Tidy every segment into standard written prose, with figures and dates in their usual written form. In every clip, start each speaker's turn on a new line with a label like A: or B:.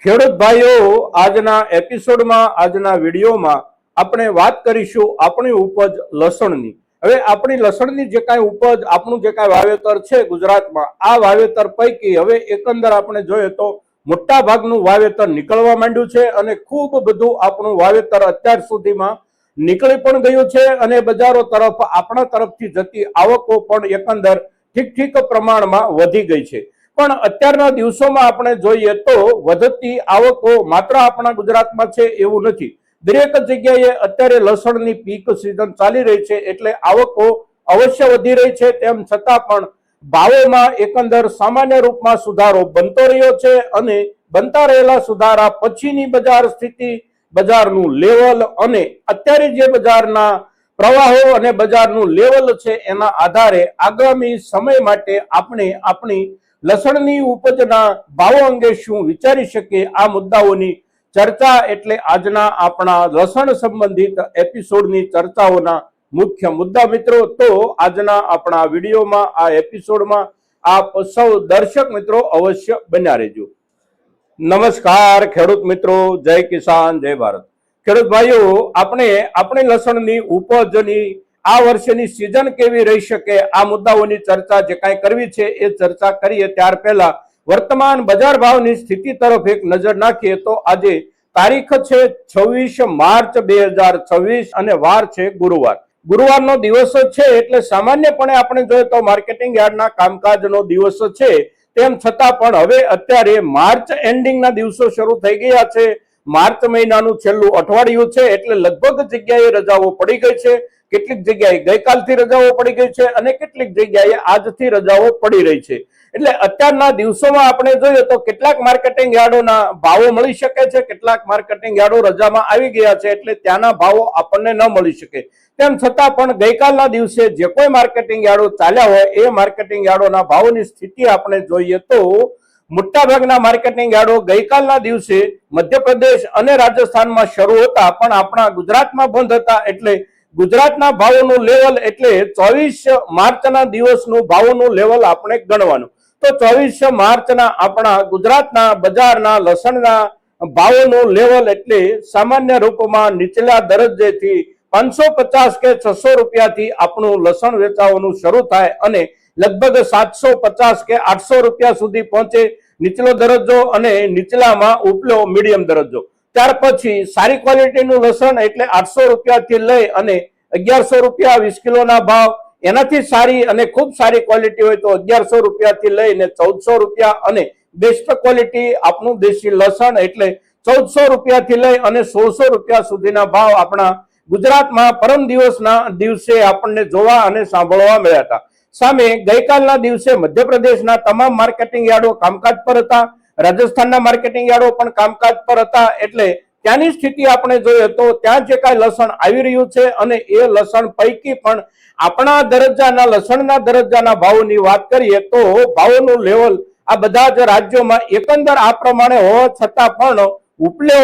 A: ખેડૂત ભાઈઓ, આજના એપિસોડમાં આજના વિડીયોમાં આપણે વાત કરીશું આપણી ઉપજ લસણની। હવે આપણી લસણની જે કાંઈ ઉપજ આપણું જે કાંઈ વાવેતર છે ગુજરાતમાં, આ વાવેતર પૈકી હવે એકંદર આપણે જોઈએ તો મોટા ભાગનું વાવેતર નીકળવા માંડ્યું છે અને ખૂબ બધું આપણું વાવેતર અત્યાર સુધીમાં નીકળી પણ ગયું છે અને બજારો તરફ આપણા તરફથી જતી આવકો પણ એકંદર ઠીક પ્રમાણમાં વધી ગઈ છે। પણ અત્યારના દિવસોમાં આપણે જોઈએ તો વધતી આવકો માત્ર આપણા ગુજરાતમાં છે એવું નથી। દરેક જગ્યાએ અત્યારે લસણની પીક સિઝન ચાલી રહી છે એટલે આવકો અવશ્ય વધી રહી છે। તેમ છતાં પણ ભાવોમાં એકંદર સામાન્ય રૂપમાં સુધારો બનતો રહ્યો છે અને બનતા રહેલા સુધારા પછીની બજાર સ્થિતિ, બજારનું લેવલ અને અત્યારે જે બજારના પ્રવાહો અને બજારનું લેવલ છે એના આધારે આગામી સમય માટે આપણે આપણી લસણની ઉપજના ભાવો અંગે શું વિચારી શકીએ, આ મુદ્દાઓની ચર્ચા એટલે આજના આપણા લસણ સંબંધિત એપિસોડની ચર્ચાઓના મુખ્ય મુદ્દા। મિત્રો, તો આજના આપણા વિડીયોમાં, આ એપિસોડમાં આપ સૌ દર્શક મિત્રો અવશ્ય બન્યા રહેજો। નમસ્કાર ખેડૂત મિત્રો, જય કિસાન, જય ભારત। ખેડૂત ભાઈઓ, આપણે આપણી લસણની ઉપજની આ વર્ષની સિઝન કેવી રહી શકે, આ મુદ્દાઓની ચર્ચા જે કાંઈ કરવી છે એ ચર્ચા કરીએ ત્યાર પહેલા વર્તમાન બજાર ભાવની સ્થિતિ તરફ એક નજર નાખીએ તો આજે તારીખ છે 26 માર્ચ 2026 અને વાર છે ગુરુવાર। ગુરુવારનો દિવસ છે એટલે સામાન્યપણે આપણે જોઈએ તો માર્કેટિંગ યાર્ડના કામકાજનો દિવસ છે। તેમ છતાં પણ હવે અત્યારે માર્ચ એન્ડિંગના દિવસો શરૂ થઈ ગયા છે। માર્ચ મહિનાનું છેલ્લું અઠવાડિયું છે એટલે લગભગ જગ્યાએ રજાઓ પડી ગઈ છે। કેટલીક જગ્યાએ ગઈકાલથી રજાઓ પડી ગઈ છે અને કેટલીક જગ્યાએ આજથી રજાઓ પડી રહી છે। એટલે અત્યારના દિવસોમાં આપણે જોઈએ તો કેટલાક માર્કેટિંગ યાર્ડોના ભાવો મળી શકે છે, કેટલાક માર્કેટિંગ યાર્ડો રજામાં આવી ગયા છે એટલે ત્યાંના ભાવો આપણને ન મળી શકે। તેમ છતાં પણ ગઈકાલના દિવસે જે કોઈ માર્કેટિંગ યાર્ડો ચાલ્યા હોય એ માર્કેટિંગ યાર્ડોના ભાવોની સ્થિતિ આપણે જોઈએ તો મોટાભાગના માર્કેટિંગ યાર્ડો ગઈકાલના દિવસે મધ્યપ્રદેશ અને રાજસ્થાનમાં શરૂ હતા પણ આપણા ગુજરાતમાં બંધ હતા। એટલે ગુજરાતના ભાવોનું લેવલ એટલે 24 માર્ચના દિવસનું ભાવોનું લેવલ આપણે ગણવાનું। તો 24 માર્ચના આપણા ગુજરાતના બજારના લસણના ભાવોનું લેવલ એટલે સામાન્ય રૂપમાં નીચલા દરજ્જેથી 550 કે 600 રૂપિયાથી આપણું લસણ વેચાવાનું શરૂ થાય અને લગભગ 750 કે 800 રૂપિયા સુધી પહોંચે નીચલો દરજ્જો અને નીચલામાં ઉપલો મીડિયમ દરજ્જો। ત્યાર પછી સારી ક્વોલિટીનું લસણ એટલે 800 રૂપિયાથી લઈ અને 1100 રૂપિયા 20 કિલોના ભાવ, એનાથી સારી અને ખૂબ સારી ક્વોલિટી હોય તો 1100 રૂપિયાથી લઈને 1400 રૂપિયા અને બેસ્ટ ક્વોલિટી આપણું દેશી લસણ એટલે 1400 રૂપિયાથી લઈ અને 1600 રૂપિયા સુધીના ભાવ આપણા ગુજરાતમાં પરમ દિવસે આપણને જોવા અને સાંભળવા મળ્યા હતા। સામે ગઈકાલના દિવસે મધ્યપ્રદેશના તમામ માર્કેટિંગ યાર્ડો કામકાજ પર હતા, રાજસ્થાનના માર્કેટિંગ યાર્ડો પણ કામકાજ પર હતા। એટલે ત્યાંની સ્થિતિ આપણે જોઈએ તો ત્યાં જે કાંઈ લસણ આવી રહ્યું છે અને એ લસણ પૈકી પણ આપણા દરજ્જાના લસણના દરજ્જાના ભાવોની વાત કરીએ તો ભાવોનું લેવલ આ બધા જ રાજ્યોમાં એકંદર આ પ્રમાણે હોવા છતાં પણ ઉપલો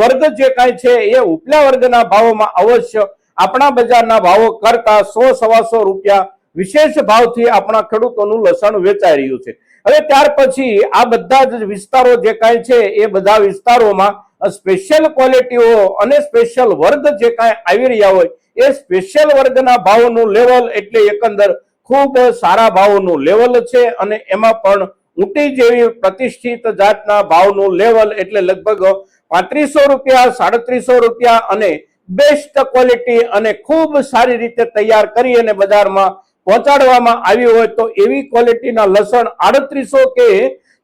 A: વર્ગ જે કાંઈ છે એ ઉપલા વર્ગના ભાવોમાં અવશ્ય આપણા બજારના ભાવો કરતા 100-125 રૂપિયા વિશેષ ભાવથી આપણા ખેડૂતોનું લસણ વેચાઈ રહ્યું છે। હવે ત્યાર પછી આ બધા જ વિસ્તારો જે કાંઈ છે એ બધા વિસ્તારોમાં સ્પેશિયલ ક્વોલિટીઓ અને સ્પેશિયલ વર્ગ જે કાંઈ આવી રહ્યા હોય એ સ્પેશિયલ વર્ગના ભાવોનું લેવલ એટલે એકંદર ખૂબ સારા ભાવોનું લેવલ છે અને એમાં પણ ઊંટી જેવી પ્રતિષ્ઠિત જાતના ભાવનું લેવલ એટલે લગભગ 3500 રૂપિયા, 3700 રૂપિયા અને બેસ્ટ ક્વોલિટી અને ખૂબ સારી રીતે તૈયાર કરી અને બજારમાં પહોંચાડવામાં આવી હોય તો એવી ક્વોલિટીના લસણ 3800 કે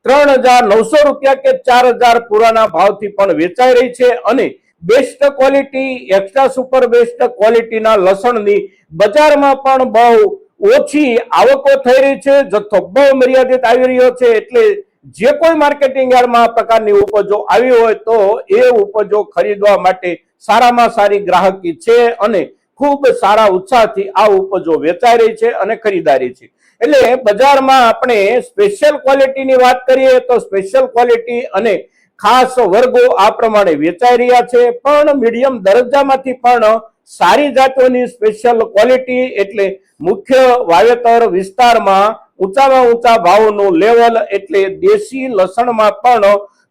A: 3900 રૂપિયા કે 4000 પુરાના ભાવથી પણ વેચાઈ રહી છે અને best quality, extra super best ક્વોલિટીના લસણની બજારમાં પણ બહુ ઓછી આવકો થઈ રહી છે, જથ્થો બહુ મર્યાદિત આવી રહ્યો છે। એટલે જે કોઈ માર્કેટિંગ યાર્ડમાં આ પ્રકારની ઉપજો આવી હોય તો એ ઉપજો ખરીદવા માટે સારામાં સારી ગ્રાહકી છે અને ખૂબ સારા ઉત્સાહથી આ ઉપજો વેચાઈ રહી છે અને ખરીદારી છે। એટલે બજારમાં આપણે સ્પેશિયલ ક્વોલિટીની વાત કરીએ તો સ્પેશિયલ ક્વોલિટી અને ખાસ વર્ગો આ પ્રમાણે વેચાઈ રહ્યા છે પણ મીડિયમ દરજ્જામાંથી પણ સારી જાતોની સ્પેશિયલ ક્વોલિટી એટલે મુખ્ય વાવેતર વિસ્તારમાં ઊંચામાં ઊંચા ભાવોનું લેવલ એટલે દેશી લસણમાં પણ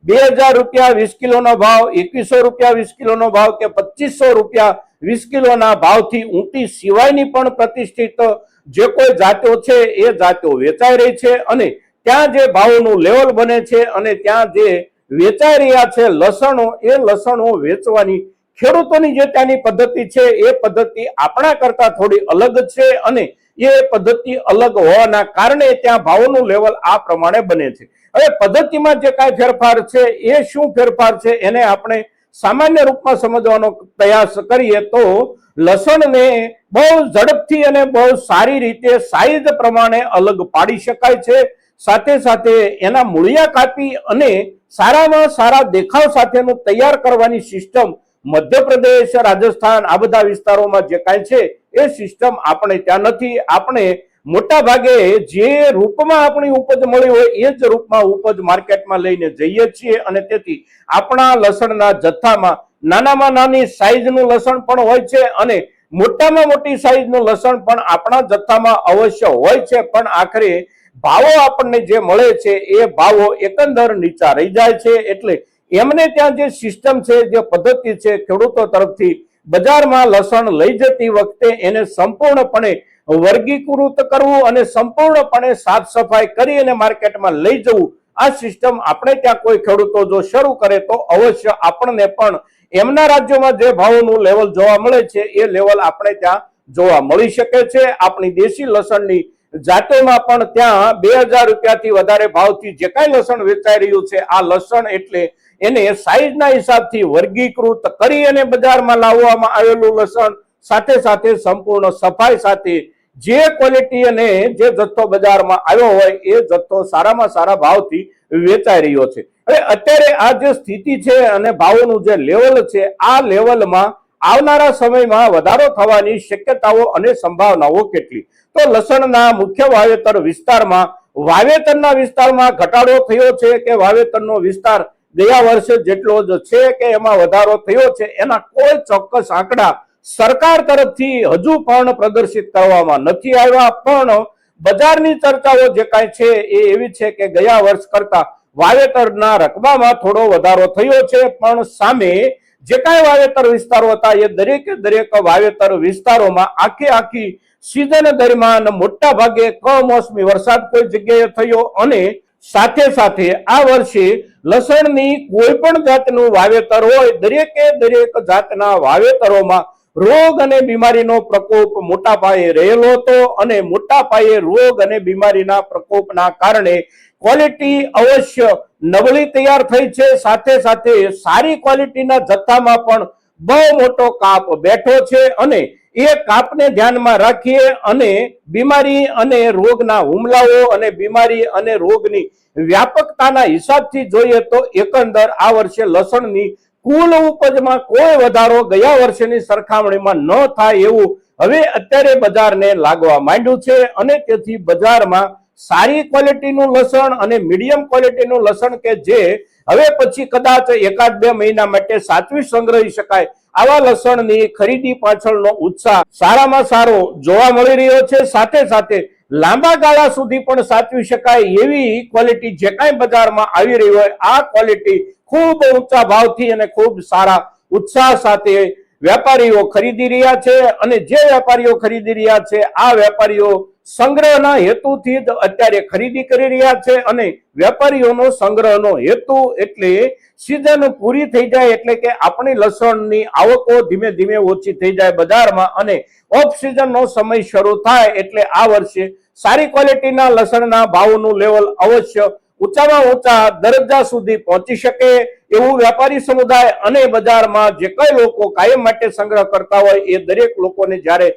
A: ₹2000 20 કિલોનો ભાવ, ₹2100 20 કિલોનો ભાવ કે ₹2500 20 કિલોના ભાવથી ઊંટી સિવાયની પણ પ્રતિષ્ઠિત જે કોઈ જાતો છે એ જાતો વેચાઈ રહી છે અને ત્યાં જે ભાવોનું લેવલ બને છે અને ત્યાં જે વેચાઈ રહ્યા છે લસણો, એ લસણો વેચવાની ખેડૂતોની જે ત્યાંની પદ્ધતિ છે એ પદ્ધતિ આપણા કરતા થોડી અલગ છે અને એ પદ્ધતિ અલગ હોવાના કારણે ત્યાં ભાવોનું લેવલ આ પ્રમાણે બને છે. હવે પદ્ધતિમાં જે કાંઈ ફેરફાર છે એ શું ફેરફાર છે એને આપણે સામાન્ય રૂપમાં સમજવાનો પ્રયાસ કરીએ તો લસણને બહુ ઝડપથી અને બહુ સારી રીતે સાઈઝ પ્રમાણે અલગ પાડી શકાય છે. સાથે સાથે એના મૂળિયા કાપી અને સારામાં સારા દેખાવ સાથેનું તૈયાર કરવાની સિસ્ટમ મધ્યપ્રદેશ, રાજસ્થાન આ બધા વિસ્તારોમાં જે કાંઈ છે એ સિસ્ટમ આપણે ત્યાં નથી. આપણે મોટા ભાગે જે રૂપમાં આપણી ઉપજ મળી હોય એ જ રૂપમાં ઉપજ માર્કેટમાં લઈને જઈએ છીએ અને તેથી આપણા લસણના જથ્થામાં નાનામાં નાની સાઈઝનું લસણ પણ હોય છે અને મોટામાં મોટી સાઈઝનું લસણ પણ આપણા જથ્થામાં અવશ્ય હોય છે, પણ આખરે ભાવો આપણને જે મળે છે એ ભાવો એકંદર નીચા રહી જાય છે. એટલે એમને ત્યાં જે સિસ્ટમ છે, જે પદ્ધતિ છે ખેડૂતો તરફથી બજારમાં લસણ લઈ જતી વખતે એને સંપૂર્ણપણે વર્ગીકૃત કરવું અને સંપૂર્ણપણે સાફ સફાઈ કરી અને માર્કેટમાં લઈ જવું, આ સિસ્ટમ આપણે ત્યાં કોઈ ખેડૂતો જો શરૂ કરે તો અવશ્ય આપણને પણ એમના રાજ્યોમાં જે ભાવોનું લેવલ જોવા મળે છે એ લેવલ આપણે ત્યાં જોવા મળી શકે છે. આપણી દેશી લસણની જાતોમાં પણ ત્યાં ₹2000 થી વધારે ભાવથી જે કાંઈ લસણ વેચાઈ રહ્યું છે, આ લસણ એટલે એને સાઈઝના હિસાબથી વર્ગીકૃત કરી અને બજારમાં લાવવામાં આવેલું લસણ, સાથે સાથે સંપૂર્ણ સફાઈ સાથે જે ક્વોલિટી અને જે જથ્થો બજારમાં આવ્યો હોય એ જથ્થો સારામાં સારા ભાવથી વેચાઈ રહ્યો છે. હવે અત્યારે આ જે સ્થિતિ છે અને ભાવોનું જે લેવલ છે, આ લેવલમાં આવનારા સમયમાં વધારો થવાની શક્યતાઓ અને સંભાવનાઓ કેટલી? તો લસણના મુખ્ય વાવેતર વિસ્તારમાં વાવેતરના વિસ્તારમાં ઘટાડો થયો છે કે વાવેતરનો વિસ્તાર ગયા વર્ષે જેટલો જ છે કે એમાં વધારો થયો છે, એના કોઈ ચોક્કસ આંકડા સરકાર તરફથી હજુ પણ પ્રદર્શિત કરવામાં નથી આવ્યા. પણ બજારની ચર્ચાઓ જે કાંઈ છે એ એવી છે કે ગયા વર્ષ કરતા વાવેતરના રકબામાં થોડો વધારો થયો છે, પણ સામે જે કાંઈ વાવેતર વિસ્તારો હતા એ દરેક વાવેતર વિસ્તારોમાં આખી સિઝન દરમિયાન મોટા ભાગે કમોસમી વરસાદ કોઈ જગ્યાએ થયો અને સાથે સાથે આ વર્ષે લસણની કોઈ પણ જાતનું વાવેતર હોય, દરેક જાતના વાવેતરોમાં રોગ અને બીમારીનો પ્રકોપ મોટા પાયે રહેલો હતો અને મોટા પાયે રોગ અને બીમારીના પ્રકોપના કારણે ક્વોલિટી અવશ્ય નબળી તૈયાર થઈ છે. સાથે સાથે સારી ક્વોલિટીના જથ્થામાં પણ બહુ મોટો કાપ બેઠો છે અને એ કાપને ધ્યાનમાં રાખીએ અને બીમારી અને રોગના હુમલાઓ અને બીમારી અને રોગની વ્યાપકતાના હિસાબથી જોઈએ તો એકંદર આ વર્ષે લસણની કુલ ઉપજમાં કોઈ વધારો ગયા વર્ષની સરખામણીમાં ન થાય એવું હવે અત્યારે બજારને લાગવા માંડ્યું છે અને તેથી બજારમાં સારી ક્વોલિટીનું લસણ અને મીડિયમ ક્વોલિટીનું લસણ કે જે હવે પછી કદાચ 1-2 મહિના માટે સાચવી સંગ્રહી શકાય આવા લસણની ખરીદી પાછળનો ઉત્સાહ સારામાં સારો જોવા મળી રહ્યો છે. સાથે સાથે લાંબા ગાળા સુધી પણ સાચવી શકાય એવી ક્વોલિટી જે કાંઈ બજારમાં આવી રહી હોય, આ ક્વોલિટી ખૂબ ઊંચા ભાવથી અને ખૂબ સારા ઉત્સાહ સાથે વેપારીઓ ખરીદી રહ્યા છે અને જે વેપારીઓ ખરીદી રહ્યા છે આ વેપારીઓ સંગ્રહના હેતુથી જ અત્યારે ખરીદી કરી રહ્યા છે અને વેપારીઓનો સંગ્રહનો હેતુ એટલે સિઝન પૂરી થઈ જાય એટલે કે આપણી લસણની આવકો ધીમે ધીમે ઓછી થઈ જાય બજારમાં અને ઓફ સિઝનનો સમય શરૂ થાય એટલે આ વર્ષે સારી ક્વોલિટીના લસણના ભાવનું લેવલ અવશ્ય ઊંચામાં ઊંચા દરજ્જા સુધી પહોંચી શકે એવું વેપારી સમુદાય અને બજારમાં જે કઈ લોકો કાયમ માટે સંગ્રહ કરતા હોય એ દરેક લોકોને જ્યારે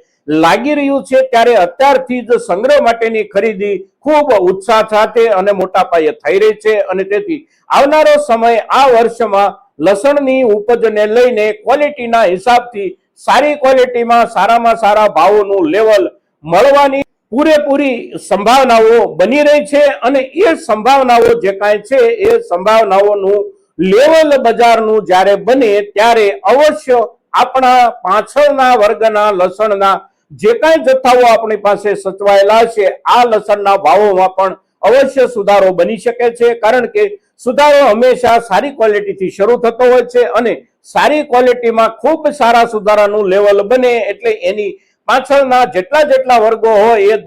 A: લાગી રહ્યું છે ત્યારે અત્યારથી જ સંગ્રહ માટેની ખરીદી ખૂબ ઉત્સાહ સાથે અને મોટા પાયે થઈ રહી છે અને તેથી આવનારો સમય આ વર્ષમાં લસણની ઉપજને લઈને ક્વોલિટીના હિસાબથી સારી ક્વોલિટીમાં સારામાં સારા ભાવોનું લેવલ મળવાની પૂરેપૂરી સંભાવનાઓ બની રહી છે અને એ સંભાવનાઓ જે કાંઈ છે એ સંભાવનાઓનું લેવલ બજારનું જ્યારે બને ત્યારે અવશ્ય આપણા પાછળના વર્ગના લસણના જે કાંઈ જથ્થાઓ આપણી પાસે સચવાયેલા છે આ લસણના ભાવોમાં પણ અવશ્ય સુધારો બની શકે છે. કારણ કે સુધારો હંમેશા સારી ક્વોલિટીથી શરૂ થતો હોય છે અને સારી ક્વોલિટીમાં ખૂબ સારા સુધારાનું લેવલ બને એટલે એની પાછળના જેટલા વર્ગો હોય એ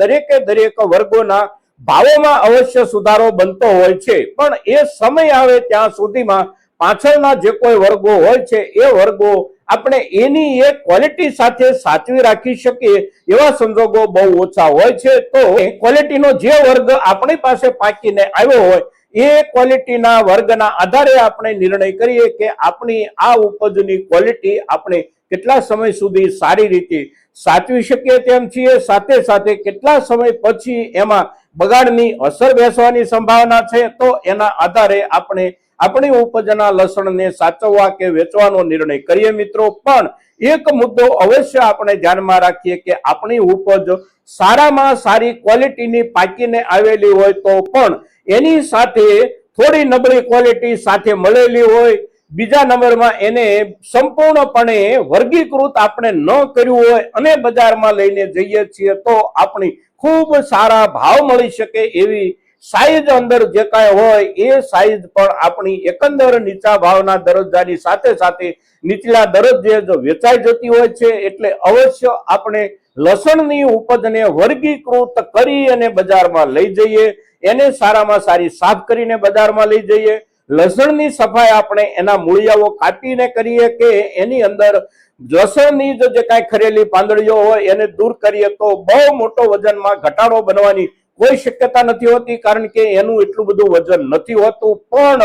A: દરેક વર્ગોના ભાવોમાં અવશ્ય સુધારો બનતો હોય છે, પણ એ સમય આવે ત્યાં સુધીમાં પાછળના જે કોઈ વર્ગો હોય છે એ વર્ગો આપણે એની એક ક્વોલિટી સાથે સાચવી રાખી શકીએ એવા સંજોગો બહુ ઓછા હોય છે। તો ક્વોલિટીનો જે વર્ગ આપણી પાસે પાકીને આવ્યો હોય એ ક્વોલિટીના વર્ગના આધારે આપણે નિર્ણય કરીએ કે આપણી આ ઉપજની ક્વોલિટી આપણે કેટલા સમય સુધી સારી રીતે સાચવી શકીએ તેમ છીએ, સાથે સાથે કેટલા સમય પછી એમાં બગાડની અસર બેસવાની સંભાવના છે। તો એના આધારે આપણે આપણી ઉપજના લસણને સાચવવા કે વેચવાનો નિર્ણય કરીએ મિત્રો। પણ એક મુદ્દો અવશ્ય આપણે ધ્યાનમાં રાખીએ કે આપણી ઉપજ સારામાં સારી ક્વોલિટીની પાકીને આવેલી હોય તો પણ એની સાથે થોડી નબળી ક્વોલિટી સાથે મળેલી હોય, બીજા નંબરમાં એને સંપૂર્ણપણે વર્ગીકૃત આપણે ન કર્યું હોય અને બજારમાં લઈને જઈએ છીએ તો આપણી ખૂબ સારા ભાવ મળી શકે એવી સાઈઝ અંદર જે કાંઈ હોય એ સાઈઝ પણ આપણી એકંદર નીચા ભાવના દરજ્જાની સાથે સાથે નીચલા દરજ્જે જો વેચાઈ જતી હોય છે। એટલે અવશ્ય આપણે લસણની ઉપજને વર્ગીકૃત કરી અને બજારમાં લઈ જઈએ, એને સારામાં સારી સાફ કરીને બજારમાં લઈ જઈએ। લસણની સફાઈ આપણે એના મૂળિયાઓ કાપીને કરીએ કે એની અંદર લસણની જે કાંઈ ખરેલી પાંદડીઓ હોય એને દૂર કરીએ તો બહુ મોટો વજનમાં ઘટાડો બનવાની કોઈ શક્યતા નથી હોતી, કારણ કે એનું એટલું બધું વજન નથી હોતું। પણ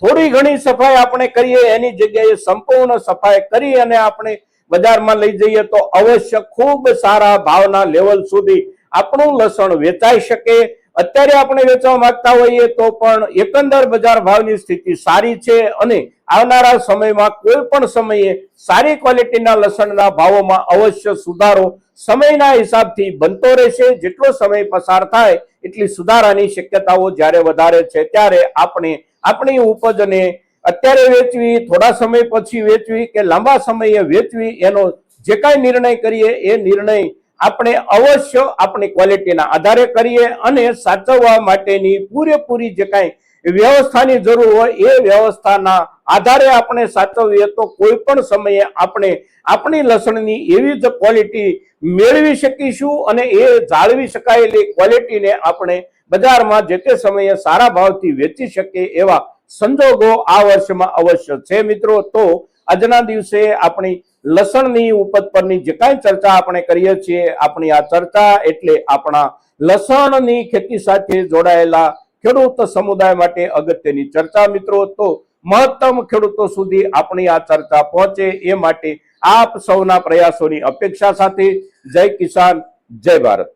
A: થોડી ઘણી સફાઈ આપણે કરીએ એની જગ્યાએ સંપૂર્ણ સફાઈ કરી અને આપણે બજારમાં લઈ જઈએ તો અવશ્ય ખૂબ સારા ભાવના લેવલ સુધી આપણું લસણ વેચાઈ શકે। અત્યારે આપણે વેચવા માંગતા હોઈએ તો પણ એકંદર બજાર ભાવની સ્થિતિ સારી છે અને આવનારા સમયમાં કોઈ પણ સમયે સારી ક્વોલિટીના લસણના ભાવોમાં અવશ્ય સુધારો સમયના હિસાબથી બનતો રહેશે। જેટલો સમય પસાર થાય એટલી સુધારાની શક્યતાઓ જ્યારે વધારે છે ત્યારે આપણે આપણી ઉપજને અત્યારે વેચવી, થોડા સમય પછી વેચવી કે લાંબા સમયે વેચવી એનો જે કાંઈ નિર્ણય કરીએ એ નિર્ણય આપણે અવશ્ય આપણી ક્વોલિટીના આધારે કરીએ અને સાચવવા માટેની પૂરેપૂરી જે કાંઈ વ્યવસ્થાની જરૂર હોય એ વ્યવસ્થાના આધારે આપણે સાચવીએ તો કોઈ પણ સમયે આપણે આપણી લસણની એવી જ ક્વોલિટી મેળવી શકીશું અને એ જાળવી શકાયેલી ક્વોલિટીને આપણે બજારમાં જે તે સમયે સારા ભાવથી વેચી શકીએ એવા સંજોગો આ વર્ષમાં અવશ્ય છે મિત્રો। તો આજના દિવસે આપણી લસણની ઉપજ પરની જે કાંઈ ચર્ચા આપણે કરીએ છીએ, આપણી આ ચર્ચા એટલે આપણા લસણની ખેતી સાથે જોડાયેલા ખેડૂત સમુદાય માટે અગત્યની ચર્ચા મિત્રો। તો મહત્તમ ખેડૂતો સુધી આપણી આ ચર્ચા પહોંચે એ માટે આપ સૌના પ્રયાસોની અપેક્ષા સાથે જય કિસાન, જય ભારત।